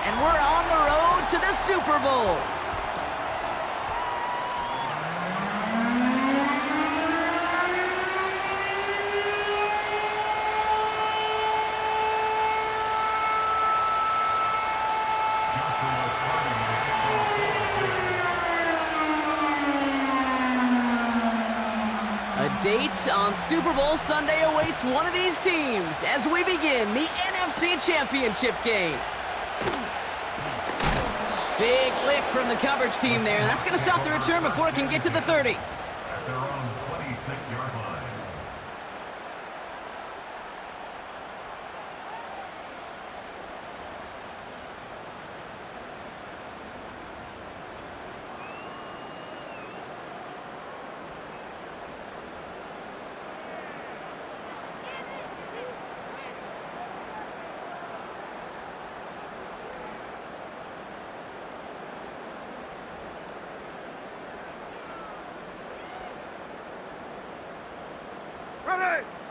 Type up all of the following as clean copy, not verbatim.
and we're on the road to the Super Bowl. A date on Super Bowl Sunday awaits one of these teams as we begin the NFC Championship game. Big lick from the coverage team there. That's going to stop the return before it can get to the 30. At their own 26-yard line.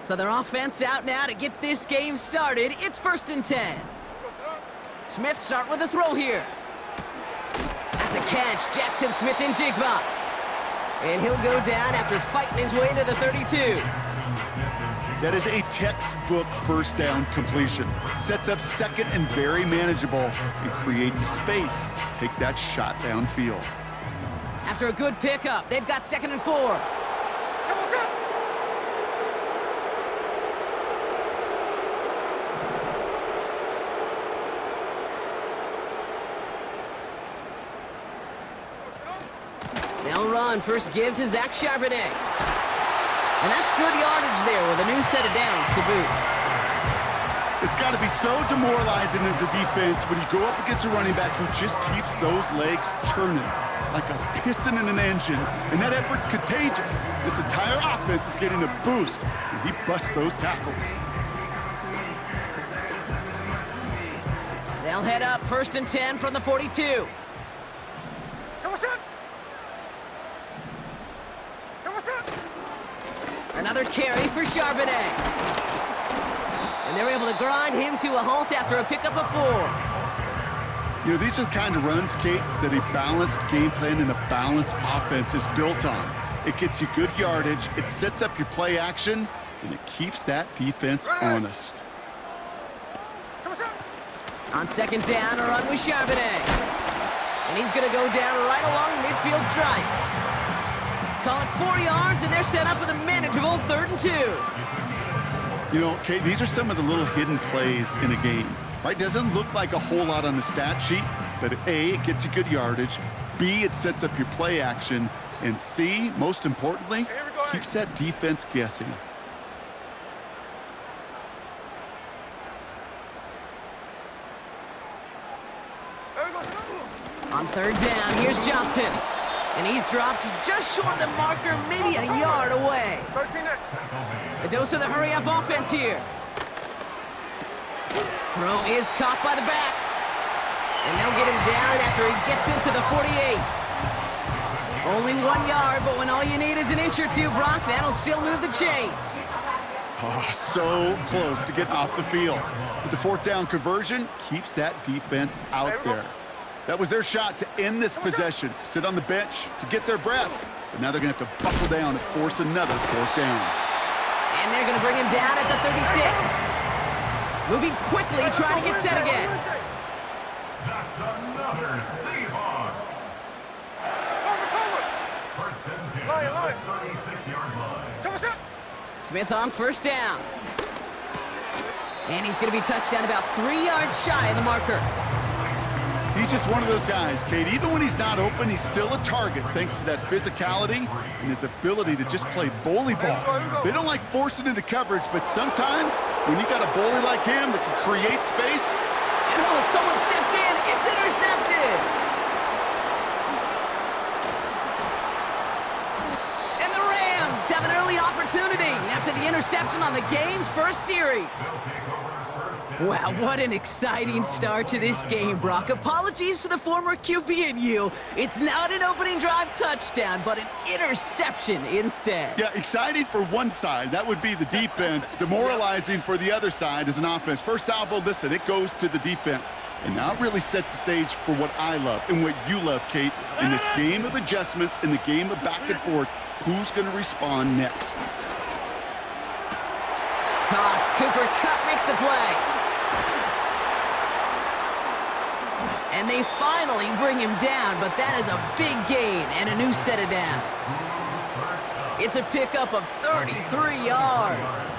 So their offense out now to get this game started. It's 1st and 10. Smith start with a throw here. That's a catch. Jackson Smith in Jigba. And he'll go down after fighting his way to the 32. That is a textbook first down completion. Sets up second and very manageable and creates space to take that shot downfield. After a good pickup, they've got 2nd and 4. They'll run. First give to Zach Charbonnet. And that's good yardage there with a new set of downs to boot. It's got to be so demoralizing as a defense when you go up against a running back who just keeps those legs churning like a piston in an engine, and that effort's contagious. This entire offense is getting a boost, and he busts those tackles. They'll head up 1st and 10 from the 42. Another carry for Charbonnet. And they're able to grind him to a halt after a pickup of 4. You know, these are the kind of runs, Kate, that a balanced game plan and a balanced offense is built on. It gets you good yardage, it sets up your play action, and it keeps that defense honest. On 2nd down, a run with Charbonnet. And he's going to go down right along midfield stripe. Call it 4 yards, and they're set up with a manageable 3rd and 2. You know, Kate, these are some of the little hidden plays in a game. Right? Doesn't look like a whole lot on the stat sheet, but A, it gets you good yardage. B, it sets up your play action. And C, most importantly, keeps that defense guessing. On 3rd down, here's Johnson. And he's dropped just short of the marker, maybe a yard away. A dose of the hurry-up offense here. Throw is caught by the back. And they'll get him down after he gets into the 48. Only 1 yard, but when all you need is an inch or two, Brock, that'll still move the chains. Oh, so close to getting off the field. But the 4th down conversion keeps that defense out there. That was their shot to end this possession, to sit on the bench, to get their breath. But now they're going to have to buckle down and force another 4th down. And they're going to bring him down at the 36. Moving quickly, trying to get set again. That's another Seahawks. 1st and 10 at the 36-yard line. Smith on 1st down. And he's going to be touched down about 3 yards shy of the marker. He's just one of those guys, Kate. Even when he's not open, he's still a target thanks to that physicality and his ability to just play bully ball. They don't like forcing into coverage, but sometimes when you got a bully like him that can create space. And oh, someone stepped in. It's intercepted. And the Rams have an early opportunity after the interception on the game's first series. Wow, what an exciting start to this game, Brock. Apologies to the former QB and you. It's not an opening drive touchdown, but an interception instead. Yeah, exciting for one side. That would be the defense. Demoralizing for the other side as an offense. First salvo, listen, it goes to the defense. And now it really sets the stage for what I love and what you love, Kate. In this game of adjustments, in the game of back and forth, who's going to respond next? Caught. Cooper Kupp makes the play. And they finally bring him down, but that is a big gain and a new set of downs. It's a pickup of 33 yards.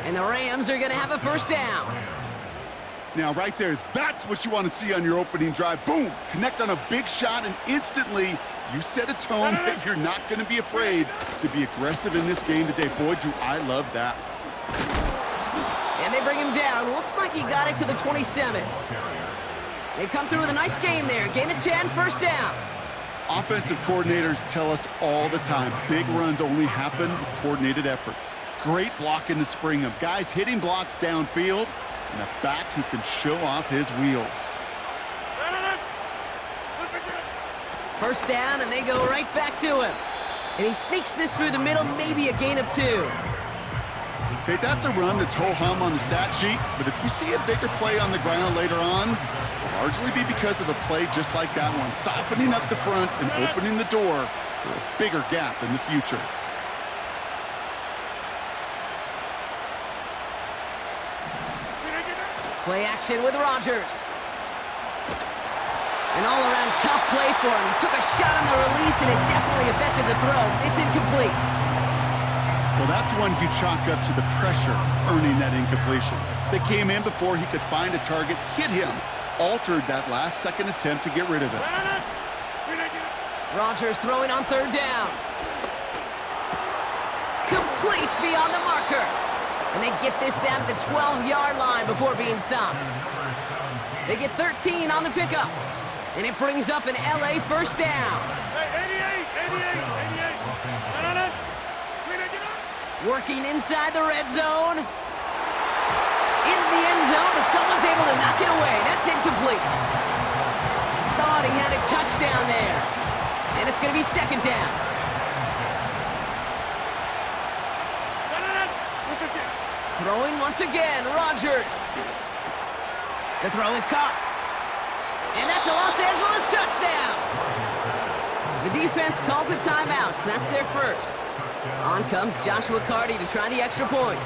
And the Rams are going to have a first down. Now, right there, that's what you want to see on your opening drive. Boom! Connect on a big shot, and instantly you set a tone that you're not going to be afraid to be aggressive in this game today. Boy, do I love that. And they bring him down. Looks like he got it to the 27. They come through with a nice gain there. Gain of 10, first down. Offensive coordinators tell us all the time, big runs only happen with coordinated efforts. Great block in the spring of guys hitting blocks downfield and a back who can show off his wheels. First down, and they go right back to him. And he sneaks this through the middle, maybe a gain of 2. Okay, that's a run that's ho-hum on the stat sheet, but if you see a bigger play on the ground later on, it'll largely be because of a play just like that one, softening up the front and opening the door for a bigger gap in the future. Play action with Rodgers. An all-around tough play for him. He took a shot on the release, and it definitely affected the throw. It's incomplete. Well, that's one you chalk up to the pressure earning that incompletion. They came in before he could find a target, hit him, altered that last-second attempt to get rid of it. Rodgers throwing on third down. Complete beyond the marker. And they get this down to the 12-yard line before being stopped. They get 13 on the pickup. And it brings up an LA first down. 88. Working inside the red zone. Into the end zone, but someone's able to knock it away. That's incomplete. Thought he had a touchdown there. And it's going to be second down. Throwing once again, Rodgers. The throw is caught. And that's a Los Angeles touchdown. The defense calls a timeout, so that's their first. On comes Joshua Carty to try the extra point.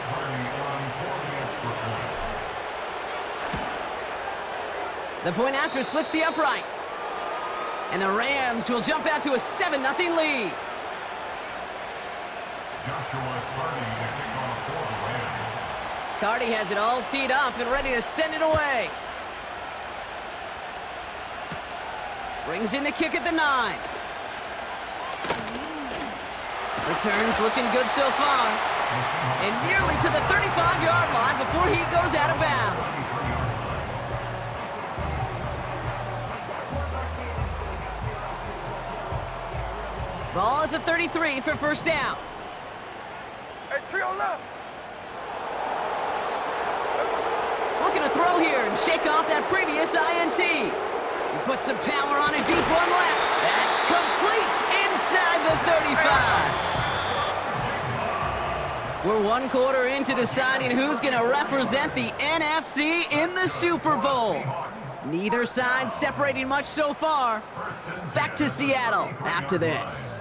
The point after splits the uprights. And the Rams will jump out to a 7-0 lead. Carty has it all teed up and ready to send it away. Brings in the kick at the 9. Returns looking good so far. And nearly to the 35-yard line before he goes out of bounds. Ball at the 33 for first down. Hey, trio left. Looking to throw here and shake off that previous INT. He puts some power on a deep one left. That's complete inside the 35. We're 1 quarter into deciding who's going to represent the NFC in the Super Bowl. Neither side separating much so far. Back to Seattle after this.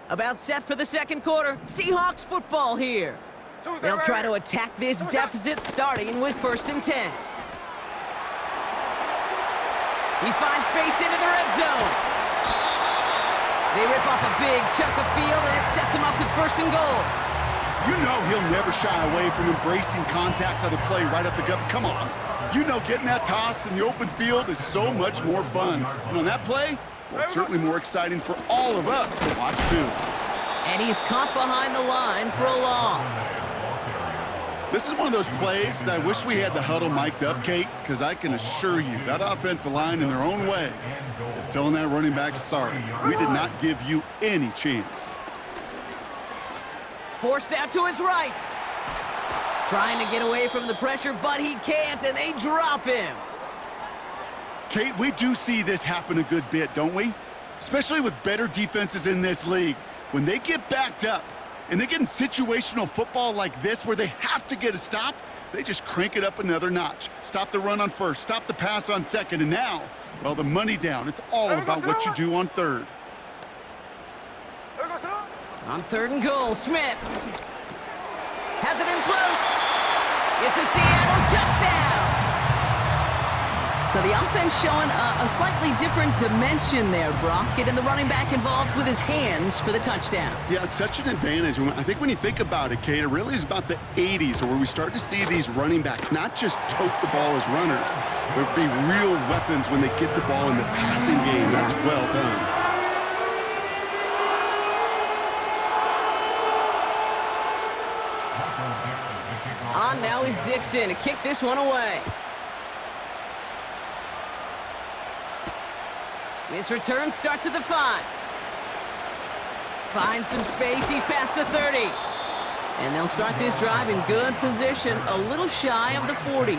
About set for the second quarter. Seahawks football here. They'll try to attack this deficit starting with 1st and 10. He finds space into the red zone. They rip off a big chunk of field, and it sets him up with 1st and goal. You know he'll never shy away from embracing contact on a play right up the gut. Come on. You know getting that toss in the open field is so much more fun. And on that play, well, certainly more exciting for all of us to watch, too. And he's caught behind the line for a loss. This is one of those plays that I wish we had the huddle mic'd up, Kate, because I can assure you that offensive line in their own way is telling that running back, sorry, we did not give you any chance. Forced out to his right. Trying to get away from the pressure, but he can't, and they drop him. Kate, we do see this happen a good bit, don't we? Especially with better defenses in this league. When they get backed up and they get in situational football like this where they have to get a stop, they just crank it up another notch. Stop the run on first, stop the pass on second, and now, well, the money down. It's all about what you do on third. On 3rd and goal, Smith has it in close. It's a Seattle touchdown. So the offense showing a slightly different dimension there, Brock. Getting the running back involved with his hands for the touchdown. Yeah, such an advantage. I think when you think about it, Kate, it really is about the 80s where we start to see these running backs not just tote the ball as runners, but be real weapons when they get the ball in the passing game. That's well done. On now is Dixon to kick this one away. This return starts at the 5. Finds some space, he's past the 30. And they'll start this drive in good position, a little shy of the 40.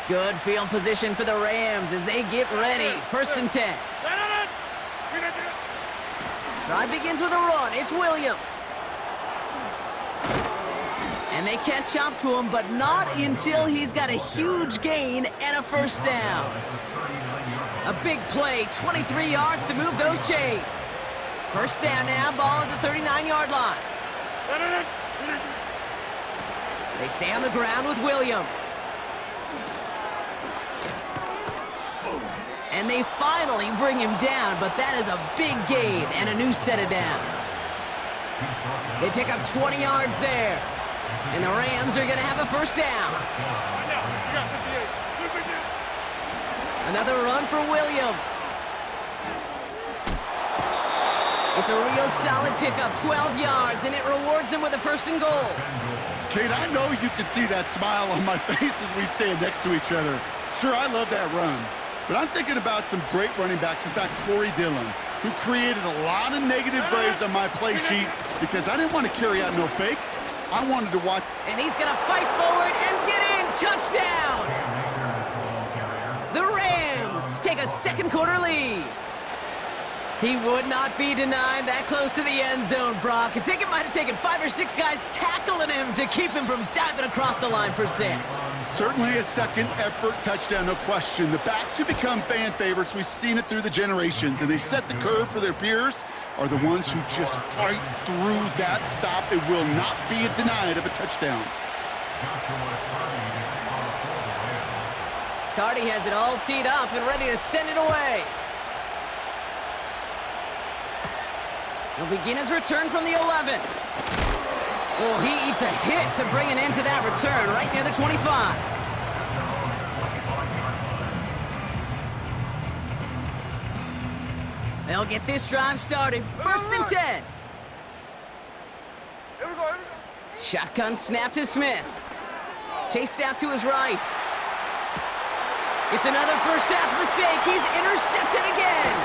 Good field position for the Rams as they get ready. 1st and 10. Drive begins with a run. It's Williams. And they catch up to him, but not until he's got a huge gain and a 1st down. A big play, 23 yards to move those chains. 1st down now, ball at the 39-yard line. They stay on the ground with Williams. And they finally bring him down, but that is a big gain and a new set of downs. They pick up 20 yards there, and the Rams are going to have a 1st down. Another run for Williams. It's a real solid pickup, 12 yards, and it rewards him with a 1st and goal. Kate, I know you can see that smile on my face as we stand next to each other. Sure, I love that run. But I'm thinking about some great running backs. In fact, Corey Dillon, who created a lot of negative grades on my play sheet because I didn't want to carry out no fake. I wanted to watch. And he's going to fight forward and get in. Touchdown! The Rams take a 2nd quarter lead. He would not be denied that close to the end zone, Brock. I think it might have taken 5 or 6 guys tackling him to keep him from diving across the line for 6. Certainly a second effort touchdown, no question. The backs who become fan favorites, we've seen it through the generations, and they set the curve for their peers, are the ones who just fight through that stop. It will not be denied of a touchdown. Cardi has it all teed up and ready to send it away. He'll begin his return from the 11. Oh, he eats a hit to bring an end to that return right near the 25. They'll get this drive started. 1st and 10. Shotgun snap to Smith. Chased out to his right. It's another first half mistake. He's intercepted again.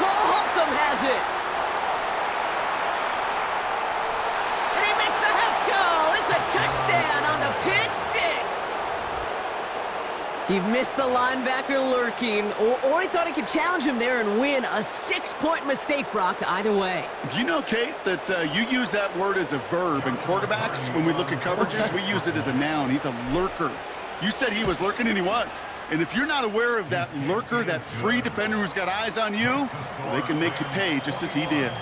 Cole Holcomb has it. And he makes the half goal. It's a touchdown on the pick six. He missed the linebacker lurking, or he thought he could challenge him there and win. A 6-point mistake, Brock, either way. Do you know, Kate, that you use that word as a verb in quarterbacks? When we look at coverages, we use it as a noun. He's a lurker. You said he was lurking, and he was. And if you're not aware of that lurker, that free defender who's got eyes on you, well, they can make you pay just as he did.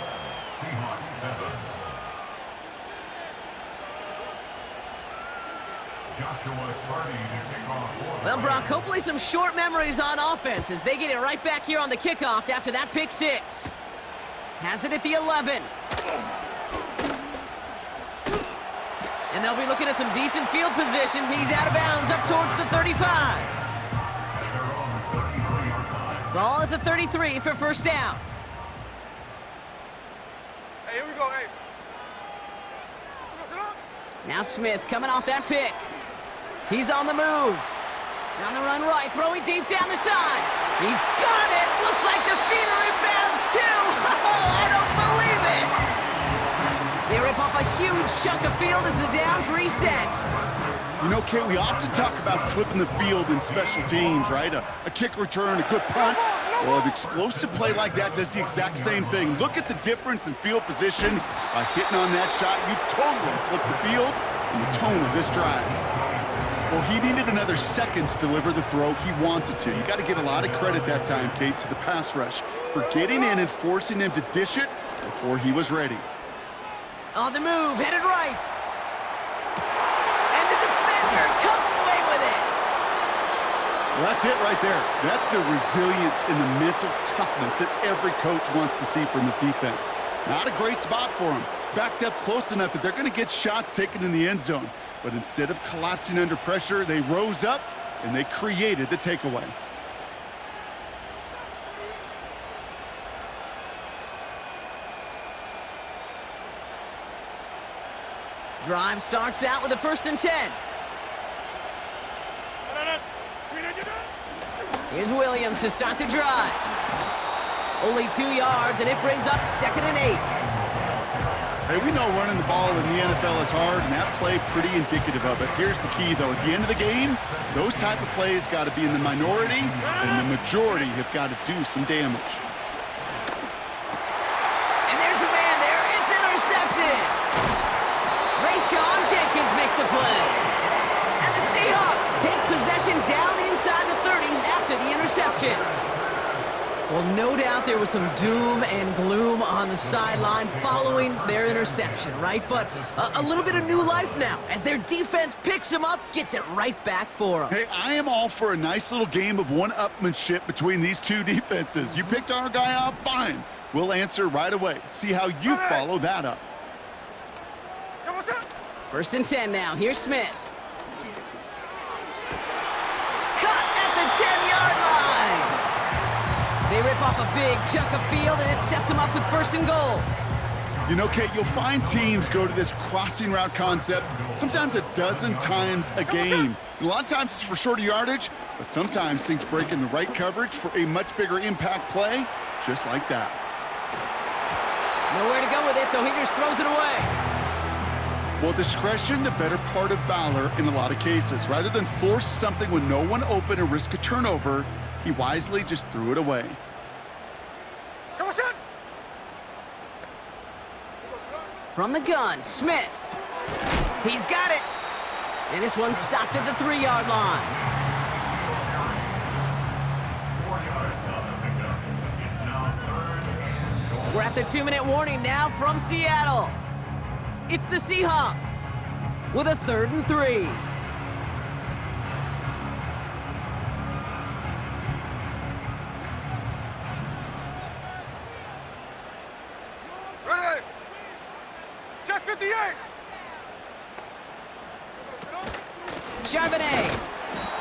Well, Brock, hopefully some short memories on offense as they get it right back here on the kickoff after that pick six. Has it at the 11. And they'll be looking at some decent field position. He's out of bounds up towards the 35. Ball at the 33 for first down. Hey, here we go, hey. Now Smith coming off that pick. He's on the move. On the run right, throwing deep down the side. He's got it. Looks like the feeder inbounds too. Oh, I don't believe it. They rip off a huge chunk of field as the downs reset. You know, Kate, we often talk about flipping the field in special teams, right? A kick return, a good punt. Well, an explosive play like that does the exact same thing. Look at the difference in field position. By hitting on that shot, you've totally flipped the field and the tone of this drive. Well, he needed another second to deliver the throw he wanted to. You got to give a lot of credit that time, Kate, to the pass rush for getting in and forcing him to dish it before he was ready. On the move, headed right. And the defender comes away with it. Well, that's it right there. That's the resilience and the mental toughness that every coach wants to see from his defense. Not a great spot for him. Backed up close enough that they're going to get shots taken in the end zone. But instead of collapsing under pressure, they rose up and they created the takeaway. Drive starts out with a 1st and 10. Here's Williams to start the drive. Only 2 yards, and it brings up 2nd and 8. Hey, we know running the ball in the NFL is hard, and that play pretty indicative of it. Here's the key, though. At the end of the game, those type of plays got to be in the minority, and the majority have got to do some damage. And there's a man there. It's intercepted. Rayshawn Jenkins makes the play. And the Seahawks take possession down inside the 30 after the interception. Well, no doubt there was some doom and gloom on the sideline following their interception, right? But a little bit of new life now as their defense picks them up, gets it right back for them. Hey, I am all for a nice little game of one-upmanship between these two defenses. You picked our guy off, fine. We'll answer right away. See how you follow that up. 1st and 10 now. Here's Smith. Cut at the 10-yard line. They rip off a big chunk of field, and it sets them up with 1st and goal. You know, Kate, you'll find teams go to this crossing route concept sometimes a dozen times a game. And a lot of times it's for shorter yardage, but sometimes things break in the right coverage for a much bigger impact play, just like that. Nowhere to go with it, so he just throws it away. Well, discretion, the better part of valor in a lot of cases. Rather than force something when no one open and risk a turnover, he wisely just threw it away. From the gun, Smith. He's got it. And this one's stopped at the 3-yard line. We're at the 2-minute warning now from Seattle. It's the Seahawks with a 3rd and 3. Ready. Check 58. Charbonnet.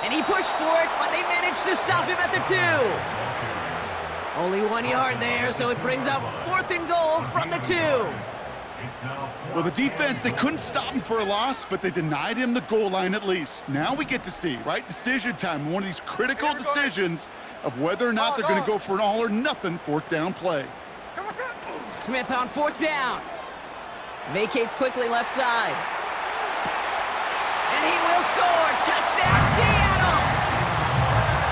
And he pushed for it, but they managed to stop him at the 2. Only 1 yard there, so it brings up 4th and goal from the 2. Well, the defense, they couldn't stop him for a loss, but they denied him the goal line at least. Now we get to see, right? Decision time, one of these critical decisions of whether or not they're going to go for an all-or-nothing 4th down play. Smith on 4th down. Vacates quickly left side. And he will score. Touchdown, Seattle!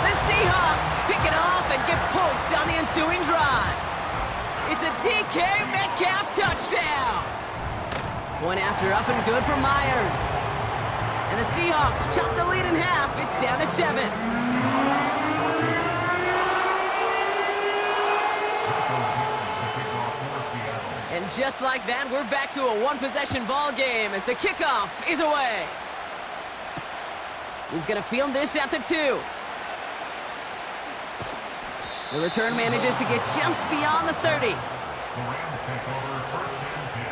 The Seahawks pick it off and get points on the ensuing drive. It's a DK Metcalf touchdown. Point after up and good for Myers. And the Seahawks chop the lead in half. It's down to 7. And just like that, we're back to a one-possession ball game as the kickoff is away. He's going to field this at the 2. The return manages to get just beyond the 30. The Rams take over 1st and 10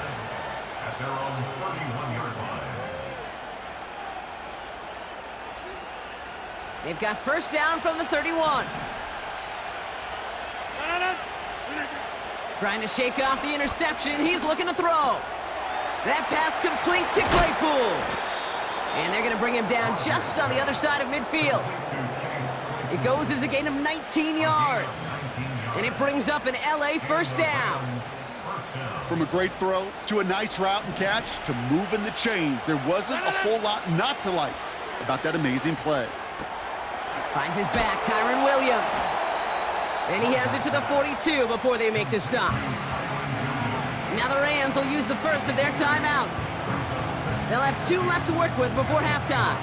at their own 31-yard line. They've got 1st down from the 31. Trying to shake off the interception. He's looking to throw. That pass complete to Claypool. And they're going to bring him down just on the other side of midfield. It goes as a gain of 19 yards. And it brings up an LA first down. From a great throw to a nice route and catch to moving the chains, there wasn't a whole lot not to like about that amazing play. Finds his back, Kyron Williams. And he has it to the 42 before they make the stop. Now the Rams will use the first of their timeouts. They'll have 2 left to work with before halftime.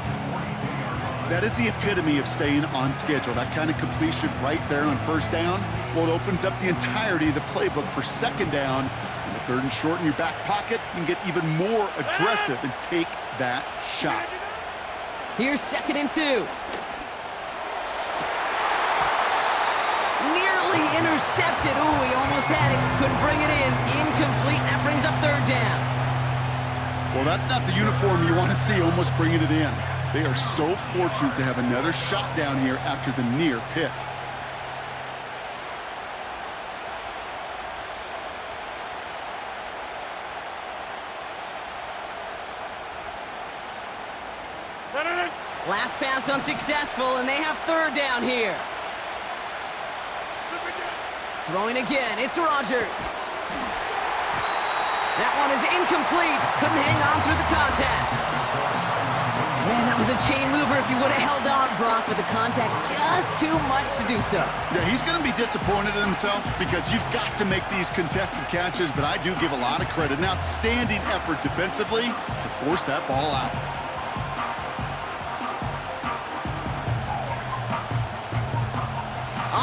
That is the epitome of staying on schedule. That kind of completion right there on first down. Well, it opens up the entirety of the playbook for second down. And the third and short in your back pocket, you can get even more aggressive and take that shot. Here's 2nd and 2. Nearly intercepted. Ooh, he almost had it. Couldn't bring it in. Incomplete. That brings up 3rd down. Well, that's not the uniform you want to see almost bringing it in. They are so fortunate to have another shot down here after the near pick. Last pass unsuccessful, and they have 3rd down here. Throwing again, it's Rodgers. That one is incomplete. Couldn't hang on through the contact. Man, that was a chain mover if you would have held on, Brock, but the contact just too much to do so. Yeah, he's going to be disappointed in himself because you've got to make these contested catches, but I do give a lot of credit. An outstanding effort defensively to force that ball out.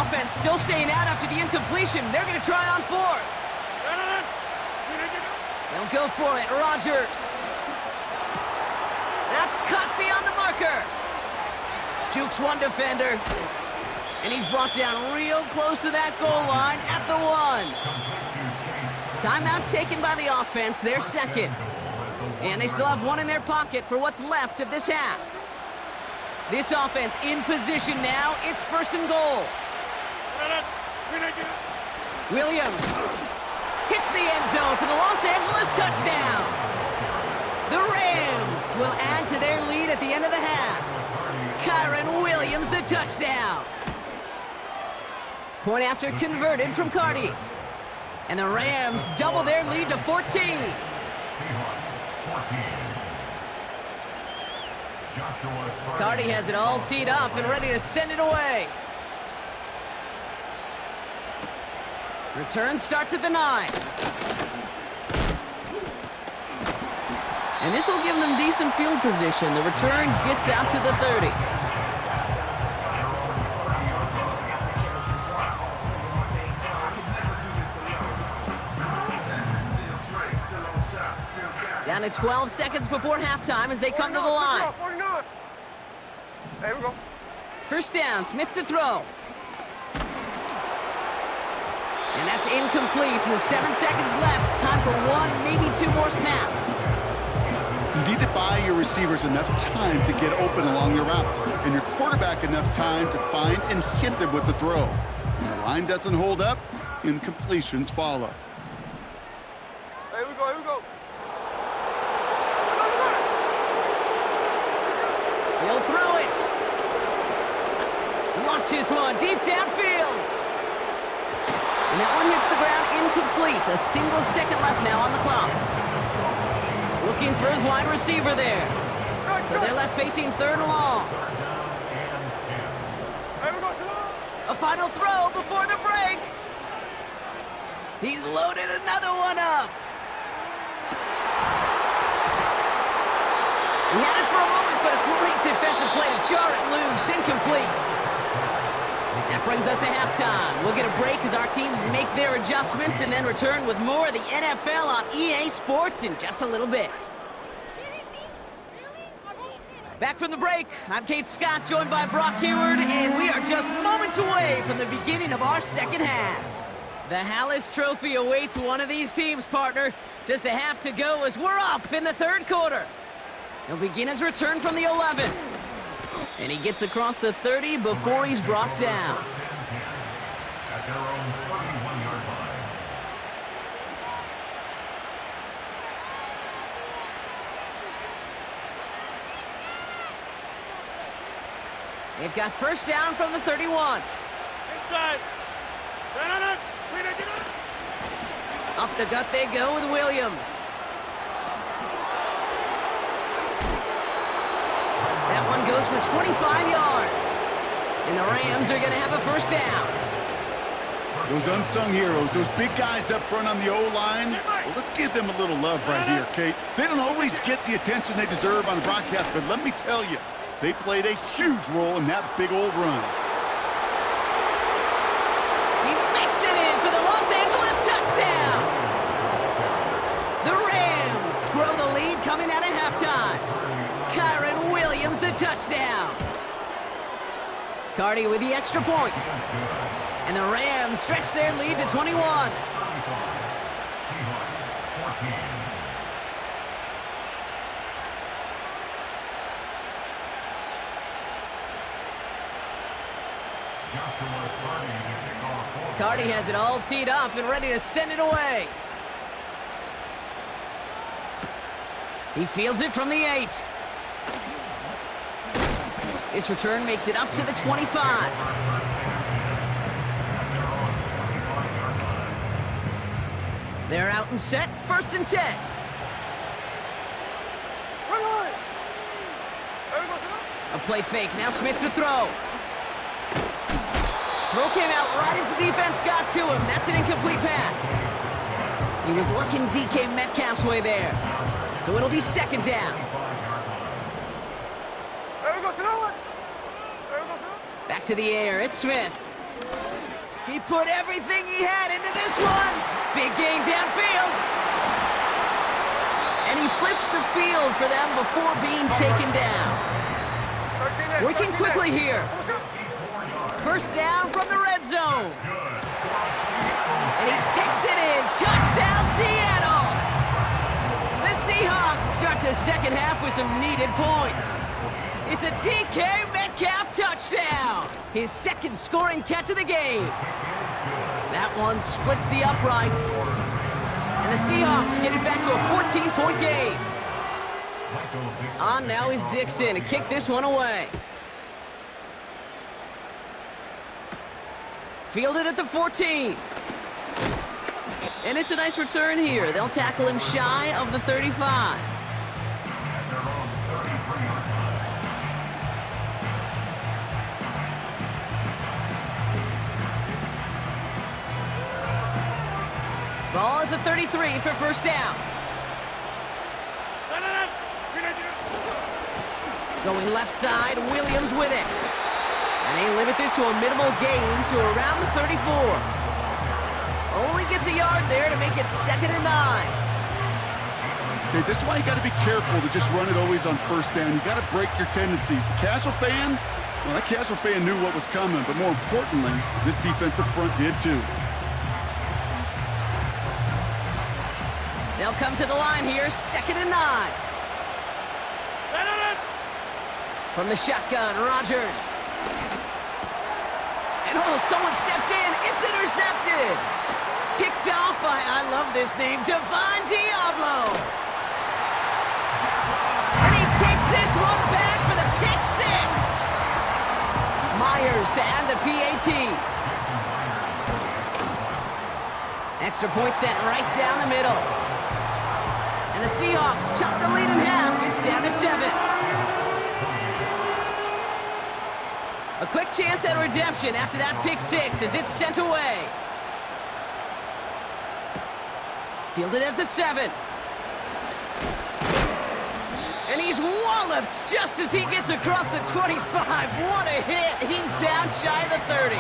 Offense still staying out after the incompletion. They're going to try on 4th. They'll go for it. Rodgers. That's cut beyond the marker. Jukes one defender. And he's brought down real close to that goal line at the 1. Timeout taken by the offense. They're 2nd. And they still have 1 in their pocket for what's left of this half. This offense in position now. It's 1st and goal. Williams hits the end zone for the Los Angeles touchdown. The Rams will add to their lead at the end of the half. Kyron Williams, the touchdown. Point after converted from Cardi. And the Rams double their lead to 14. Cardi has it all teed up and ready to send it away. Return starts at the 9. And this will give them decent field position. The return gets out to the 30. Down to 12 seconds before halftime as they come to the line. 49. Hey, here we go. First down, Smith to throw. And that's incomplete. 7 seconds left. Time for 1, maybe 2 more snaps. You need to buy your receivers enough time to get open along the route, and your quarterback enough time to find and hit them with the throw. When the line doesn't hold up, incompletions follow. Hey, here we go, here we go. He'll throw it. Launches one deep downfield. And that one hits the ground incomplete. A single second left now on the clock. Looking for his wide receiver there. So they're left facing 3rd and long. A final throw before the break. He's loaded another one up. He had it for a moment, but a great defensive play to jar it loose. Incomplete. That brings us to halftime. We'll get a break as our teams make their adjustments and then return with more of the NFL on EA Sports in just a little bit. Back from the break, I'm Kate Scott, joined by Brock Heward, and we are just moments away from the beginning of our second half. The Hallis Trophy awaits one of these teams, partner. Just a half to go as we're off in the 3rd quarter. He'll begin his return from the 11. And he gets across the 30 before he's brought down. At their own 31-yard line. They've got first down from the 31. Inside. Up the gut they go with Williams. That one goes for 25 yards. And the Rams are going to have a first down. Those unsung heroes, those big guys up front on the O-line, well, let's give them a little love right here, Kate. They don't always get the attention they deserve on the broadcast, but let me tell you, they played a huge role in that big old run. He makes it in for the Los Angeles touchdown. The Rams grow the lead coming out of halftime. Kyron Williams, the touchdown. Cardi with the extra point. And the Rams stretch their lead to 21. Cardi has it all teed up and ready to send it away. He fields it from the 8. This return makes it up to the 25. They're out and set, first and 10. A play fake, now Smith to throw. Throw came out right as the defense got to him. That's an incomplete pass. He was looking DK Metcalf's way there. So it'll be second down. Back to the air, it's Smith. He put everything he had into this one. Big gain downfield. And he flips the field for them before being taken down. Working quickly here. First down from the red zone. And he takes it in. Touchdown, Seattle. The Seahawks start the second half with some needed points. It's a DK Metcalf touchdown. His second scoring catch of the game. That one splits the uprights. And the Seahawks get it back to a 14-point game. On now is Dixon to kick this one away. Fielded at the 14. And it's a nice return here. They'll tackle him shy of the 35. Ball at the 33 for first down. Going left side, Williams with it. And they limit this to a minimal gain to around the 34. Only gets a yard there to make it second and 9. Okay, this is why you got to be careful to just run it always on first down. You got to break your tendencies. The casual fan, well, that casual fan knew what was coming, but more importantly, this defensive front did too. They'll come to the line here, second and 9. From the shotgun, Rodgers. And oh, someone stepped in. It's intercepted. Picked off by, I love this name, Divine Diablo. And he takes this one back for the pick 6. Myers to add the PAT. Extra point sent right down the middle. And the Seahawks chop the lead in half. It's down to 7. A quick chance at redemption after that pick 6 as it's sent away. Fielded at the 7. And he's walloped just as he gets across the 25. What a hit. He's down shy of the 30.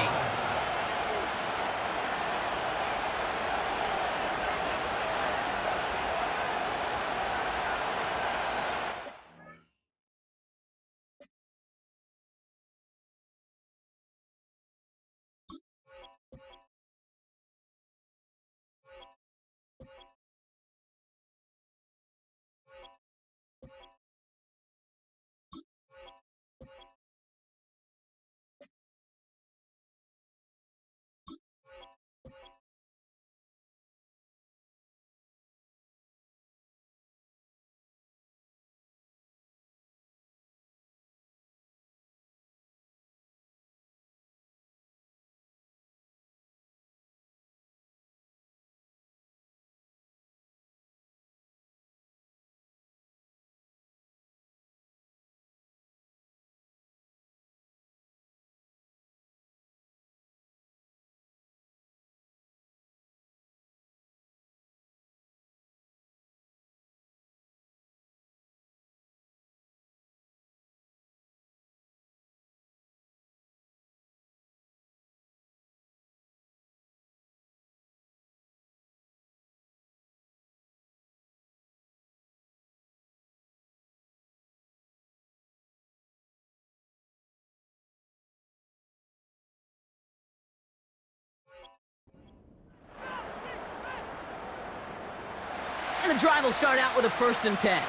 And the drive will start out with a 1st and 10.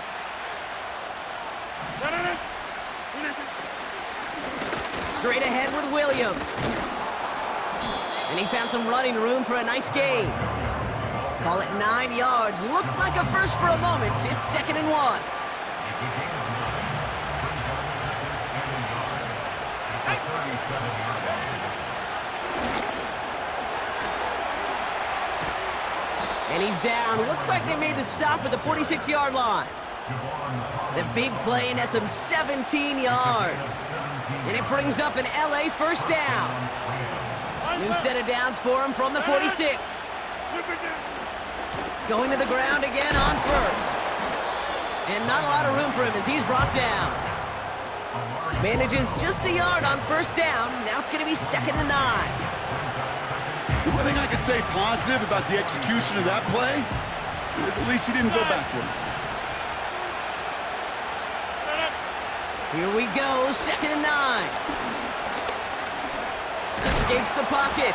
Straight ahead with Williams. And he found some running room for a nice gain. Call it 9 yards. Looked like a first for a moment. It's 2nd and 1. And he's down. Looks like they made the stop at the 46-yard line. The big play nets him 17 yards. And it brings up an LA 1st down. New set of downs for him from the 46. Going to the ground again on 1st. And not a lot of room for him as he's brought down. Manages just a yard on 1st down. Now it's going to be 2nd and 9. The one thing I could say positive about the execution of that play is at least he didn't go backwards. Here we go, 2nd and 9. Escapes the pocket.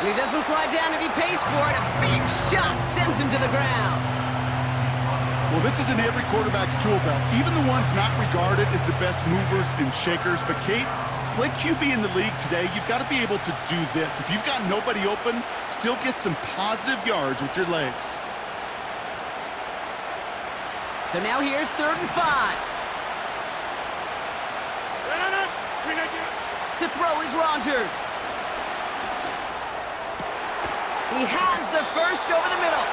And he doesn't slide down and he pays for it. A big shot sends him to the ground. Well, this is in every quarterback's tool belt, even the ones not regarded as the best movers and shakers. But Kate, to play QB in the league today, you've got to be able to do this. If you've got nobody open, still get some positive yards with your legs. So now here's 3rd and 5. To throw is Rogers. He has the 1st over the middle.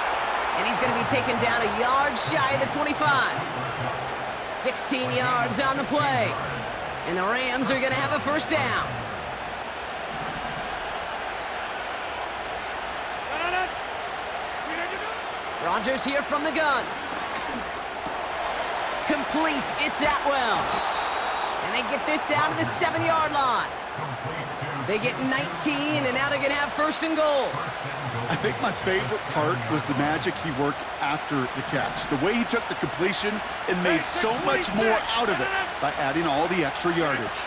And he's going to be taken down a yard shy of the 25. 16 yards on the play. And the Rams are going to have a 1st down. Rogers here from the gun. Complete. It's Atwell. And they get this down to the 7-yard line. They get 19, and now they're going to have 1st and goal. I think my favorite part was the magic he worked after the catch. The way he took the completion and made so much more out of it by adding all the extra yardage.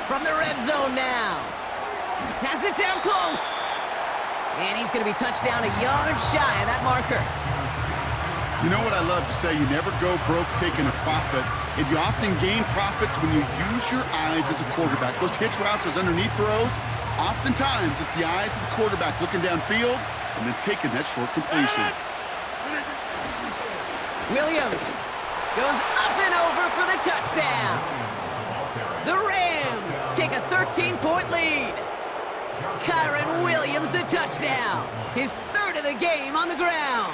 From the red zone now. Has it down close. And he's going to be touched down a yard shy of that marker. You know what I love to say? You never go broke taking a profit. And you often gain profits when you use your eyes as a quarterback. Those hitch routes, those underneath throws, oftentimes it's the eyes of the quarterback looking downfield and then taking that short completion. Williams goes up and over for the touchdown. The Rams take a 13-point lead. Kyron Williams, the touchdown. His 3rd of the game on the ground.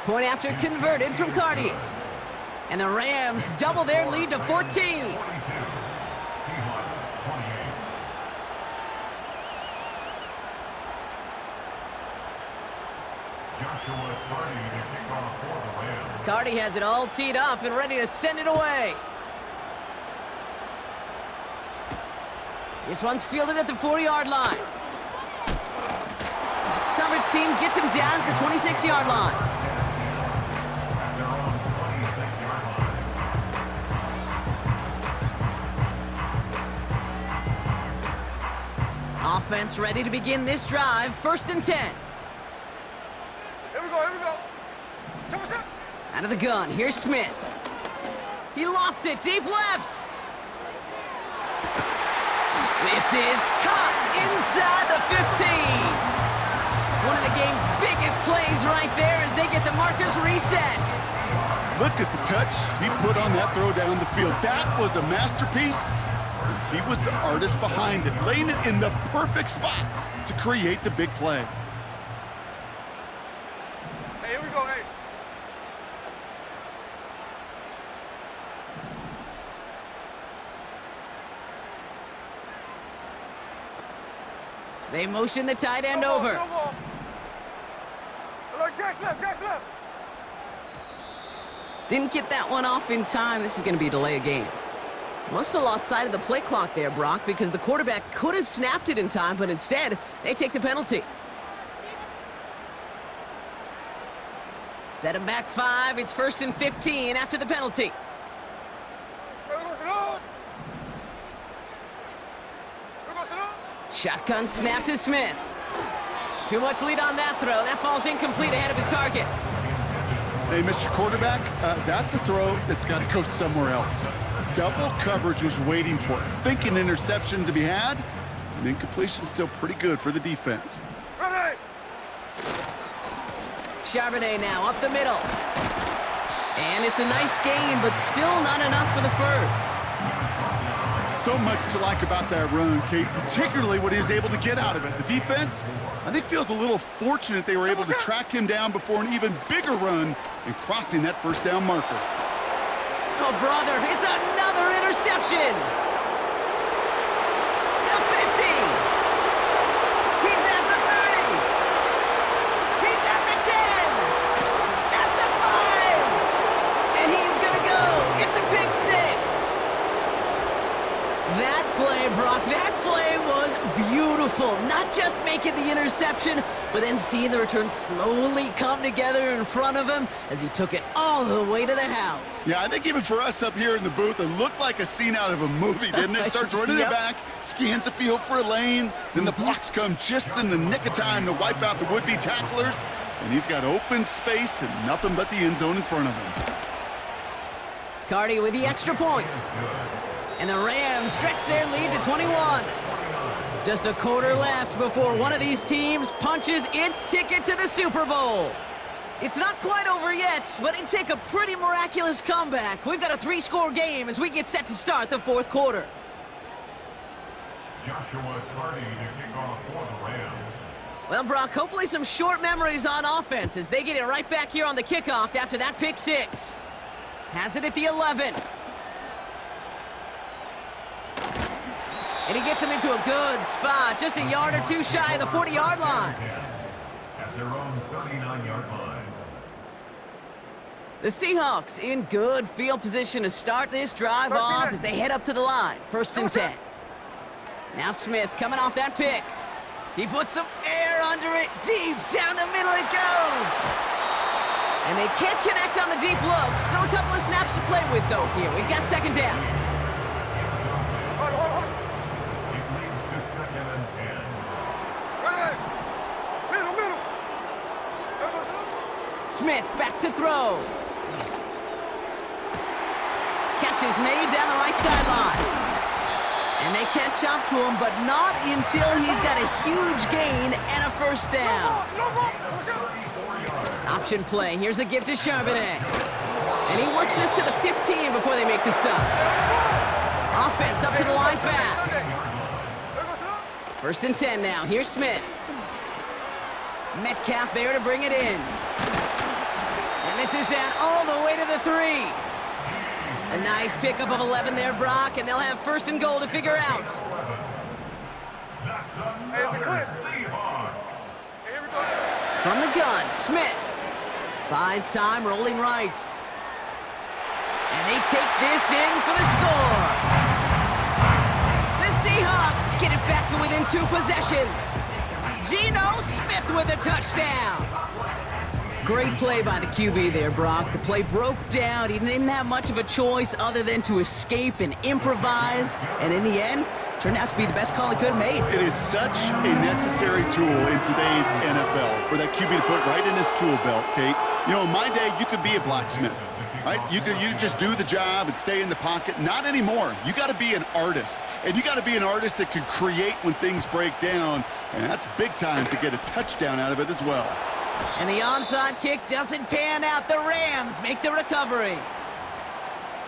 Point after converted from Cardi. And the Rams double their lead to 14. Cardi has it all teed up and ready to send it away. This one's fielded at the 4-yard line. Coverage team gets him down at the 26-yard line. Offense ready to begin this drive. 1st and 10. Here we go, here we go. Out of the gun, here's Smith. He lofts it deep left. This is caught inside the 15. One of the game's biggest plays right there as they get the markers reset. Look at the touch he put on that throw down the field. That was a masterpiece. He was the artist behind it, laying it in the perfect spot to create the big play. Hey, here we go, hey. They motion the tight end over. No ball. Look, Jack's left, Jack's left. Didn't get that one off in time. This is going to be a delay of game. Must have lost sight of the play clock there, Brock, because the quarterback could have snapped it in time, but instead, they take the penalty. Set him back 5. It's 1st and 15 after the penalty. Shotgun snap to Smith. Too much lead on that throw. That falls incomplete ahead of his target. Hey, Mr. Quarterback, that's a throw that's got to go somewhere else. Double coverage was waiting for it. Thinking interception to be had, and incompletion still pretty good for the defense. Ready! Charbonnet now up the middle. And it's a nice gain, but still not enough for the first. So much to like about that run, Kate, particularly what he was able to get out of it. The defense, I think, feels a little fortunate they were able to track him down before an even bigger run and crossing that first down marker. Oh, brother, it's another interception. The 50. He's at the 30. He's at the 10. At the 5. And he's going to go. It's a pick 6. That play, Brock, that play was beautiful. Not just making the interception, but then seeing the return slowly come together in front of him as he took it all the way to the house. Yeah, I think even for us up here in the booth, it looked like a scene out of a movie, didn't it? Starts running Yep. it back, scans the field for a lane, then the blocks come just in the nick of time to wipe out the would-be tacklers, and he's got open space and nothing but the end zone in front of him. Cardi with the extra point. And the Rams stretch their lead to 21. Just a quarter left before one of these teams punches its ticket to the Super Bowl. It's not quite over yet, but it'd take a pretty miraculous comeback. We've got a 3-score game as we get set to start the fourth quarter. Joshua Cardi to kick off for the Rams. Well, Brock, hopefully some short memories on offense as they get it right back here on the kickoff after that pick 6. Has it at the 11. And he gets him into a good spot, just a yard or two shy of the 40-yard line. At their own 39-yard line. The Seahawks in good field position to start this drive off as they head up to the line. 1st and 10. Now Smith coming off that pick. He puts some air under it. Deep down the middle it goes. And they can't connect on the deep look. Still a couple of snaps to play with, though, here. We've got 2nd down. It leads to 2nd and 10. Ready! Middle! Smith back to throw. Catch is made down the right sideline. And they catch up to him, but not until he's got a huge gain and a 1st down. Option play. Here's a give to Charbonnet. And he works this to the 15 before they make the stop. Offense up to the line fast. 1st and 10 now. Here's Smith. Metcalf there to bring it in. And this is down all the way to the 3. A nice pickup of 11 there, Brock, and they'll have 1st and goal to figure out. That's another Seahawks. From the gun, Smith buys time, rolling right. And they take this in for the score. The Seahawks get it back to within 2 possessions. Geno Smith with a touchdown. Great play by the QB there, Brock. The play broke down. He didn't have much of a choice other than to escape and improvise. And in the end, turned out to be the best call he could have made. It is such a necessary tool in today's NFL for that QB to put right in his tool belt, Kate. You know, in my day, you could be a blacksmith, right? You could just do the job and stay in the pocket. Not anymore. You got to be an artist. And you got to be an artist that can create when things break down. And that's big time to get a touchdown out of it as well. And the onside kick doesn't pan out. The Rams make the recovery.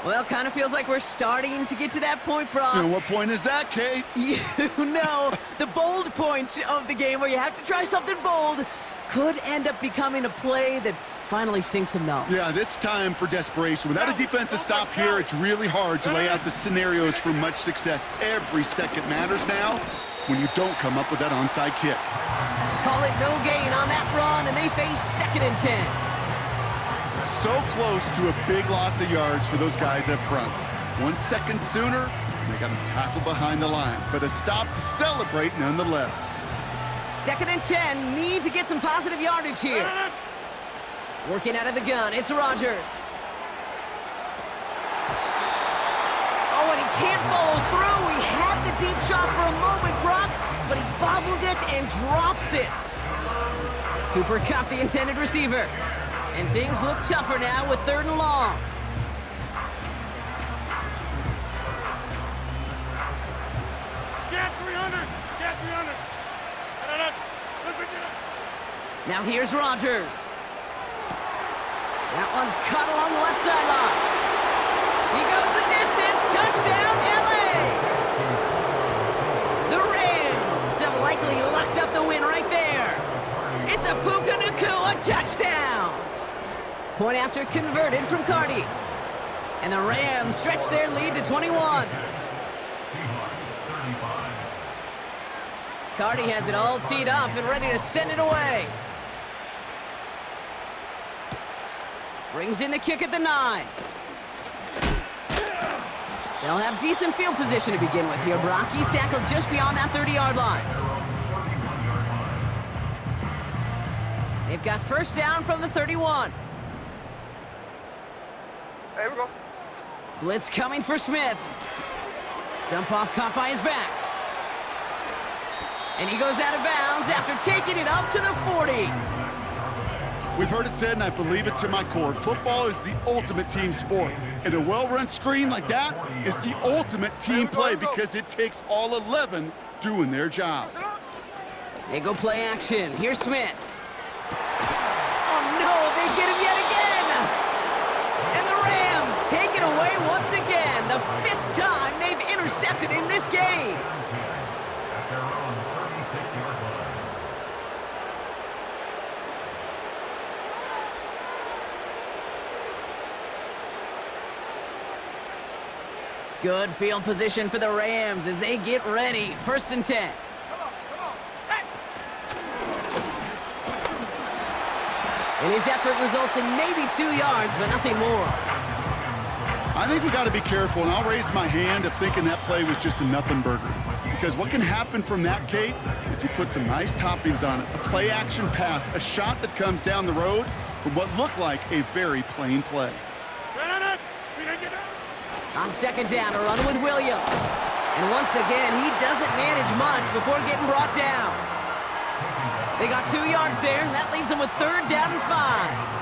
Well, kind of feels like we're starting to get to that point, Brock. And what point is that, Kate? You know, the bold point of the game where you have to try something bold could end up becoming a play that finally sinks him now. Yeah, it's time for desperation. Without a defensive stop here, it's really hard to lay out the scenarios for much success. Every second matters now when you don't come up with that onside kick. Call it no gain on that run, and they face 2nd and 10. So close to a big loss of yards for those guys up front. 1 second sooner, and they got a tackle behind the line, but a stop to celebrate nonetheless. 2nd and 10, need to get some positive yardage here. Working out of the gun, it's Rodgers. Oh, and he can't follow through. He had the deep shot for a moment, Brock, but he bobbled it and drops it. Cooper Kupp, the intended receiver. And things look tougher now with 3rd and long. Get 300. Get 300. Now here's Rodgers. That one's cut along the left sideline. He goes the distance. Touchdown, LA! The Rams have likely locked up the win right there. It's a Puka Nacua touchdown. Point after converted from Cardi. And the Rams stretch their lead to 21. Cardi has it all teed up and ready to send it away. Brings in the kick at the 9. They'll have decent field position to begin with here. Brock, he's tackled just beyond that 30-yard line. They've got 1st down from the 31. Hey, we go. Blitz coming for Smith. Dump off caught by his back. And he goes out of bounds after taking it up to the 40. We've heard it said, and I believe it to my core, football is the ultimate team sport. And a well-run screen like that is the ultimate team play because it takes all 11 doing their job. They go play action. Here's Smith. Oh no, they get him yet again! And the Rams take it away once again. The 5th time they've intercepted in this game. At their own 36-yard line. Good field position for the Rams as they get ready. 1st and 10. And his effort results in maybe 2 yards, but nothing more. I think we got to be careful, and I'll raise my hand of thinking that play was just a nothing burger. Because what can happen from that, Kate, is he put some nice toppings on it. A play-action pass, a shot that comes down the road from what looked like a very plain play. On 2nd down, a run with Williams. And once again, he doesn't manage much before getting brought down. They got 2 yards there, and that leaves them with 3rd down and 5.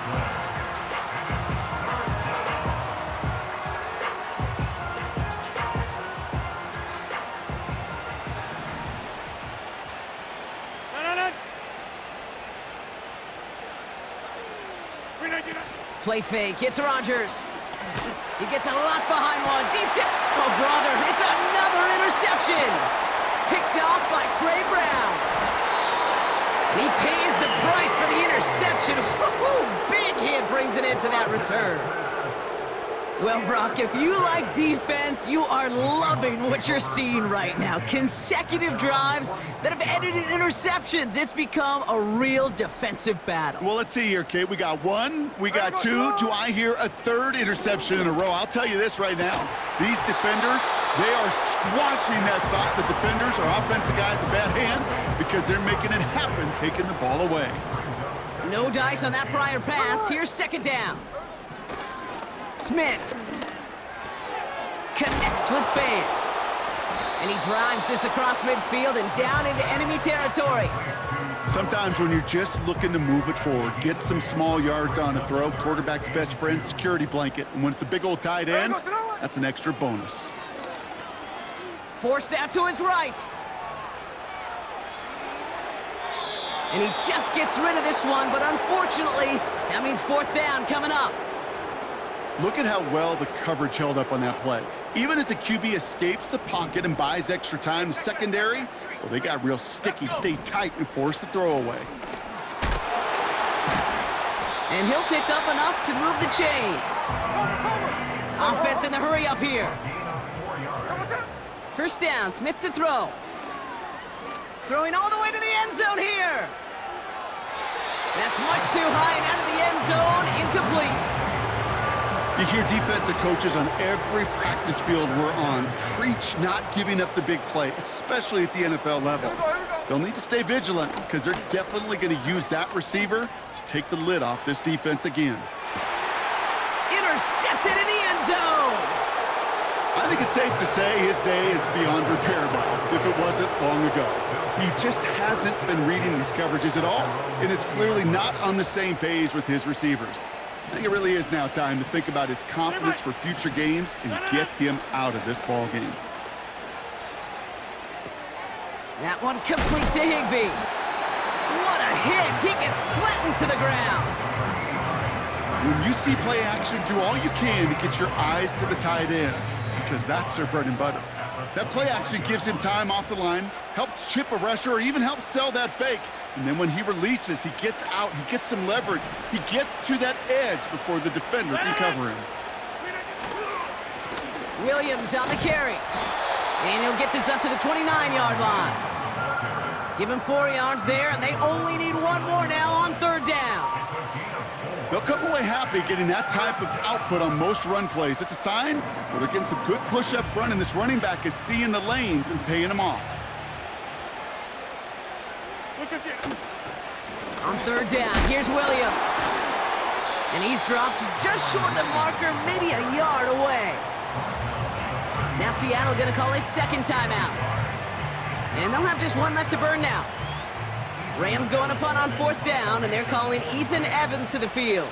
Play fake, it's Rodgers. He gets a lock behind one, deep down. Oh, brother, it's another interception. Picked off by Trey Brown. And he pays the price for the interception. Woo-hoo, big hit brings it into that return. Well, Brock, if you like defense, you are loving what you're seeing right now. Consecutive drives that have ended in interceptions. It's become a real defensive battle. Well, let's see here, Kate. We got 1, we got 2. Do I hear a 3rd interception in a row? I'll tell you this right now. These defenders, they are squashing that thought that defenders are offensive guys with bad hands because they're making it happen, taking the ball away. No dice on that prior pass. Here's 2nd down. Smith connects with Fant. And he drives this across midfield and down into enemy territory. Sometimes when you're just looking to move it forward, get some small yards on a throw, quarterback's best friend, security blanket. And when it's a big old tight end, that's an extra bonus. Forced out to his right. And he just gets rid of this one, but unfortunately, that means 4th down coming up. Look at how well the coverage held up on that play. Even as the QB escapes the pocket and buys extra time secondary, well, they got real sticky, stay tight, and force the throw away. And he'll pick up enough to move the chains. Offense in the hurry up here. 1st down, Smith to throw. Throwing all the way to the end zone here. That's much too high and out of the end zone, incomplete. You hear defensive coaches on every practice field we're on preach not giving up the big play, especially at the NFL level. They'll need to stay vigilant because they're definitely going to use that receiver to take the lid off this defense again. Intercepted in the end zone. I think it's safe to say his day is beyond repair, Bob, if it wasn't long ago. He just hasn't been reading these coverages at all, and it's clearly not on the same page with his receivers. I think it really is now time to think about his confidence for future games and get him out of this ball game. That one complete to Higbee. What a hit! He gets flattened to the ground. When you see play action, do all you can to get your eyes to the tight end, because that's their bread and butter. That play action gives him time off the line, helps chip a rusher, or even helps sell that fake. And then when he releases, he gets out, he gets some leverage. He gets to that edge before the defender can cover him. Williams on the carry. And he'll get this up to the 29-yard line. Give him 4 yards there, and they only need one more now on 3rd down. They'll come away happy getting that type of output on most run plays. It's a sign where they're getting some good push up front, and this running back is seeing the lanes and paying them off. On 3rd down, here's Williams. And he's dropped just short of the marker, maybe a yard away. Now Seattle gonna call it 2nd timeout. And they'll have just one left to burn now. Rams going to punt on 4th down, and they're calling Ethan Evans to the field.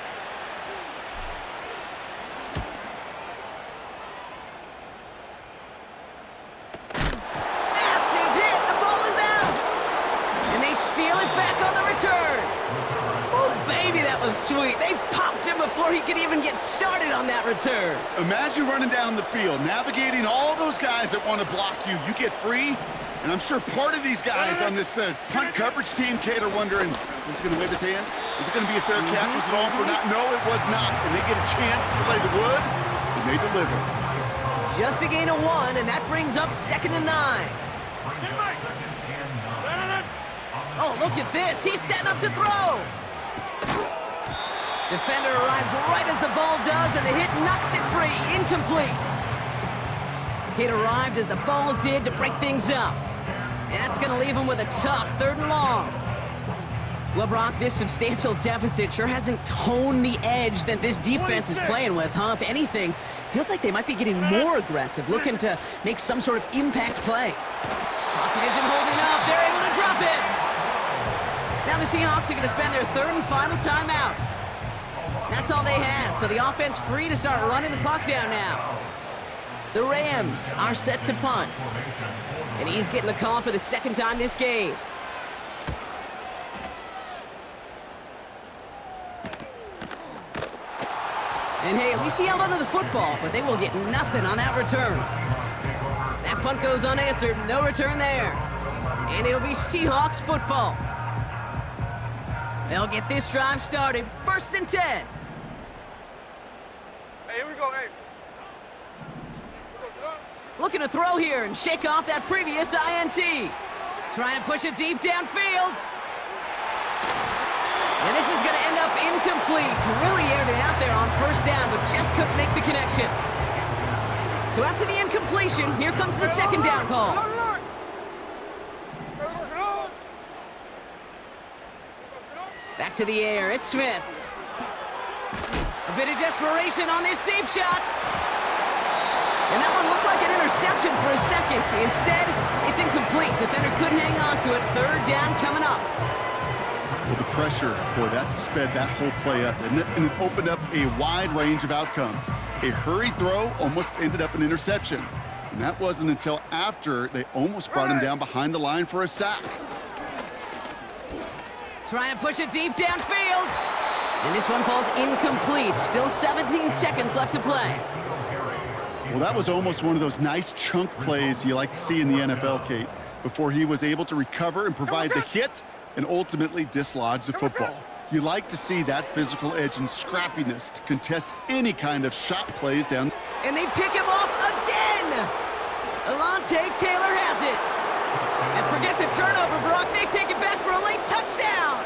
Massive hit! The ball is out! And they steal it back on the return. Oh, baby, that was sweet. They popped him before he could even get started on that return. Imagine running down the field, navigating all those guys that want to block you. You get free. And I'm sure part of these guys on this punt coverage team, Kate, are wondering, is he going to wave his hand? Is it going to be a fair catch? Was it all for not? No, it was not. And they get a chance to lay the wood, and they deliver. Just a gain of 1, and that brings up 2nd and 9. Oh, look at this. He's setting up to throw. Defender arrives right as the ball does, and the hit knocks it free. Incomplete. Hit arrived as the ball did to break things up. And that's going to leave him with a tough 3rd and long. Well, Brock, this substantial deficit sure hasn't toned the edge that this defense is playing with, huh? If anything, feels like they might be getting more aggressive, looking to make some sort of impact play. Pocket isn't holding up. They're able to drop it. Now the Seahawks are going to spend their 3rd and final timeout. That's all they had, so the offense free to start running the clock down now. The Rams are set to punt. And he's getting the call for the 2nd time this game. And hey, at least he held onto the football, but they will get nothing on that return. That punt goes unanswered, no return there. And it'll be Seahawks football. They'll get this drive started, 1st and 10. Hey, here we go, hey. Looking to throw here and shake off that previous INT. Trying to push it deep downfield. And this is going to end up incomplete. Really aired it out there on 1st down, but just couldn't make the connection. So after the incompletion, here comes the 2nd down call. Back to the air, it's Smith. A bit of desperation on this deep shot. And that one looked like an interception for a second. Instead, it's incomplete. Defender couldn't hang on to it. 3rd down coming up. Well, the pressure, boy, that sped that whole play up, didn't it? And it opened up a wide range of outcomes. A hurried throw almost ended up an interception. And that wasn't until after they almost brought him down behind the line for a sack. Trying to push it deep downfield. And this one falls incomplete. Still 17 seconds left to play. Well, that was almost one of those nice chunk plays you like to see in the NFL, Kate, before he was able to recover and provide the hit and ultimately dislodge the football. You like to see that physical edge and scrappiness to contest any kind of shot plays down. And they pick him off again! Alontae Taylor has it. And forget the turnover, Brock. They take it back for a late touchdown.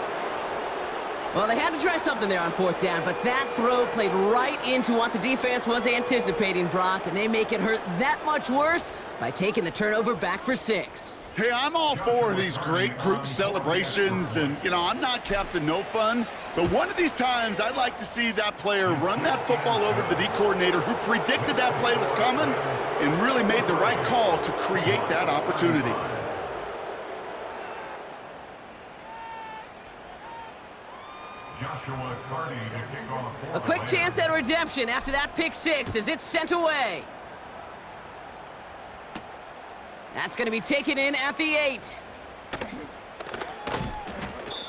Well, they had to try something there on 4th down, but that throw played right into what the defense was anticipating, Brock, and they make it hurt that much worse by taking the turnover back for 6. Hey, I'm all for these great group celebrations, and, you know, I'm not Captain No Fun, But one of these times, I'd like to see that player run that football over to the D coordinator who predicted that play was coming and really made the right call to create that opportunity. Joshua Carty to kick off. A quick chance at redemption after that pick six as it's sent away. That's going to be taken in at the 8.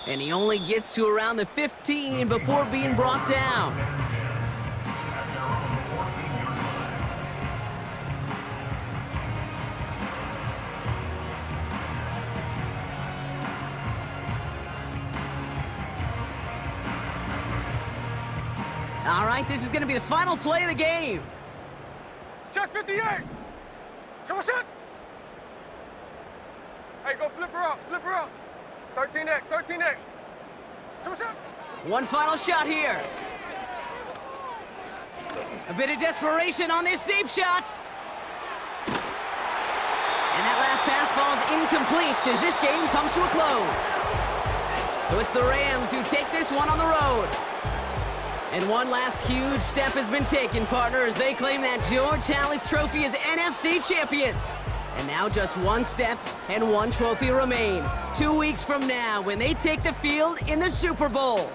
And he only gets to around the 15 before being brought down. At their own 14-yard line. All right, this is going to be the final play of the game. Check 58. Show us it. Hey, go flip her up, flip her up. 13X, 13X. Show us it. One final shot here. A bit of desperation on this deep shot. And that last pass falls incomplete as this game comes to a close. So it's the Rams who take this one on the road. And one last huge step has been taken, partner, as they claim that George Halas Trophy as NFC champions. And now just one step and one trophy remain. 2 weeks from now when they take the field in the Super Bowl.